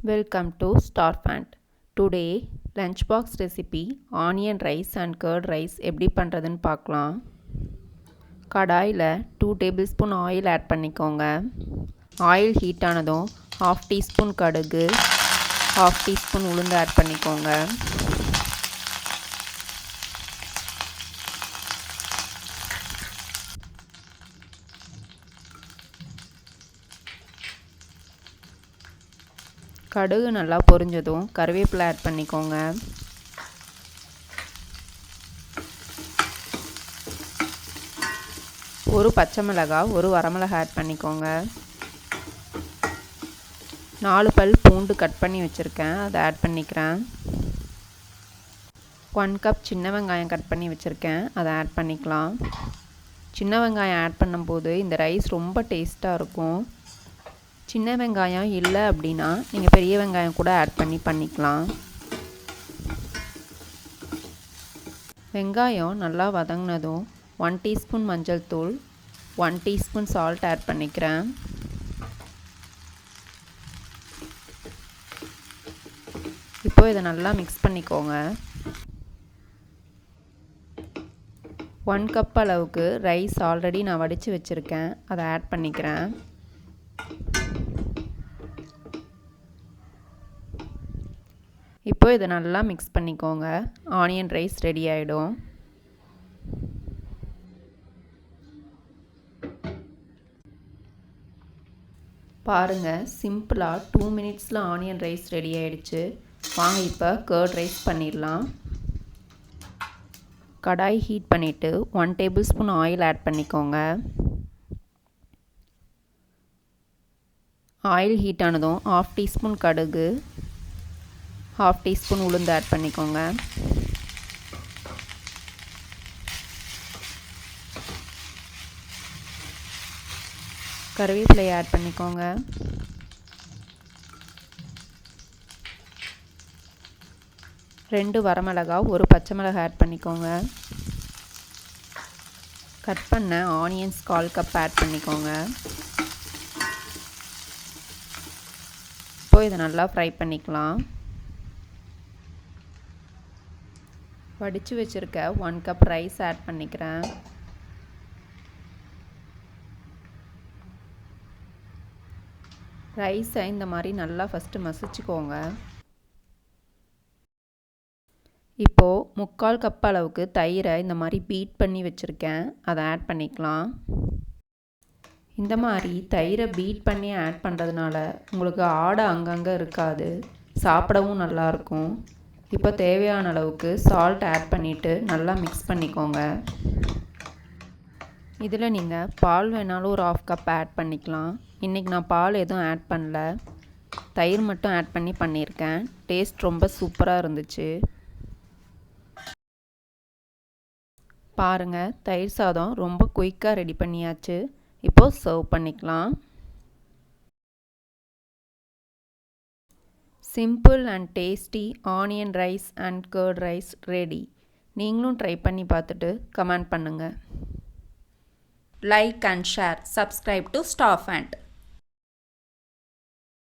Welcome to Starphant. Today lunchbox recipe onion rice and curd rice எப்படி பண்ணுறதுன்னு பார்க்கலாம். கடாயில் 2 tablespoon ஆயில் ஆட் பண்ணிக்கோங்க. ஆயில் ஹீட் ஆனதும் 1/2 teaspoon கடுகு 1/2 teaspoon உளுந்து ஆட் பண்ணிக்கோங்க. கடுகு நல்லா பொரிஞ்சதும் கருவேப்பிலை ஆட் பண்ணிக்கோங்க. ஒரு பச்சை மிளகாய் ஒரு வரமிளகாய் ஆட் பண்ணிக்கோங்க. 4 பல் பூண்டு கட் பண்ணி வச்சுருக்கேன், அதை ஆட் பண்ணிக்கிறேன். 1 கப் சின்ன வெங்காயம் கட் பண்ணி வச்சுருக்கேன், அதை ஆட் பண்ணிக்கலாம். சின்ன வெங்காயம் ஆட் பண்ணும்போது இந்த ரைஸ் ரொம்ப டேஸ்ட்டாக இருக்கும். சின்ன வெங்காயம் இல்லை அப்படின்னா நீங்கள் பெரிய வெங்காயம் கூட ஆட் பண்ணிக்கலாம். வெங்காயம் நல்லா வதங்கினதும் 1 teaspoon மஞ்சள் தூள் 1 teaspoon சால்ட் ஆட் பண்ணிக்கிறேன். இப்போ இதை நல்லா மிக்ஸ் பண்ணிக்கோங்க. 1 கப் அளவுக்கு ரைஸ் ஆல்ரெடி நான் வடித்து வச்சுருக்கேன், அதை ஆட் பண்ணிக்கிறேன். இப்போ இதை நல்லா மிக்ஸ் பண்ணிக்கோங்க. ஆனியன் ரைஸ் ரெடி ஆகிடும். பாருங்கள், சிம்பிளாக 2 minutesல ஆனியன் ரைஸ் ரெடி ஆகிடுச்சு. வாங்க இப்போ கர்ட் ரைஸ் பண்ணிடலாம். கடாய் ஹீட் பண்ணிவிட்டு 1 tablespoon ஆயில் ஆட் பண்ணிக்கோங்க. ஆயில் ஹீட் ஆனதும் 1/2 teaspoon கடுகு 1/2 teaspoon உளுந்து ஆட் பண்ணிக்கோங்க. கருவேப்பிலை ஆட் பண்ணிக்கோங்க. ரெண்டு வரமிளகாய் ஒரு பச்சை மிளகாய் ஆட் பண்ணிக்கோங்க. கட் பண்ண ஆனியன்ஸ் 1/4 கப் ஆட் பண்ணிக்கோங்க. இப்போ இதை நல்லா ஃப்ரை பண்ணிக்கலாம். வடித்து வச்சுருக்க 1 கப் ரைஸ் ஆட் பண்ணிக்கிறேன். ரைஸை இந்த மாதிரி நல்லா ஃபஸ்ட்டு மசிச்சுக்கோங்க. இப்போது 3/4 கப் அளவுக்கு தயிரை இந்த மாதிரி பீட் பண்ணி வச்சுருக்கேன், அதை ஆட் பண்ணிக்கலாம். இந்த மாதிரி தயிரை பீட் பண்ணி ஆட் பண்ணுறதுனால உங்களுக்கு ஆடை அங்கங்கே இருக்காது, சாப்பிடவும் நல்லாயிருக்கும். இப்போ தேவையான அளவுக்கு சால்ட் ஆட் பண்ணிவிட்டு நல்லா மிக்ஸ் பண்ணிக்கோங்க. இதில் நீங்கள் பால் வேணாலும் ஒரு 1/2 கப் ஆட் பண்ணிக்கலாம். இன்றைக்கி நான் பால் எதுவும் ஆட் பண்ணல, தயிர் மட்டும் ஆட் பண்ணியிருக்கேன். டேஸ்ட் ரொம்ப சூப்பராக இருந்துச்சு. பாருங்கள், தயிர் சாதம் ரொம்ப குயிக்காக ரெடி பண்ணியாச்சு. இப்போது சர்வ் பண்ணிக்கலாம். Simple and tasty onion rice and curd rice ready. நீங்களும் ட்ரை பண்ணி பார்த்துட்டு கமெண்ட் பண்ணுங்கள். Like and share. Subscribe to Starphant.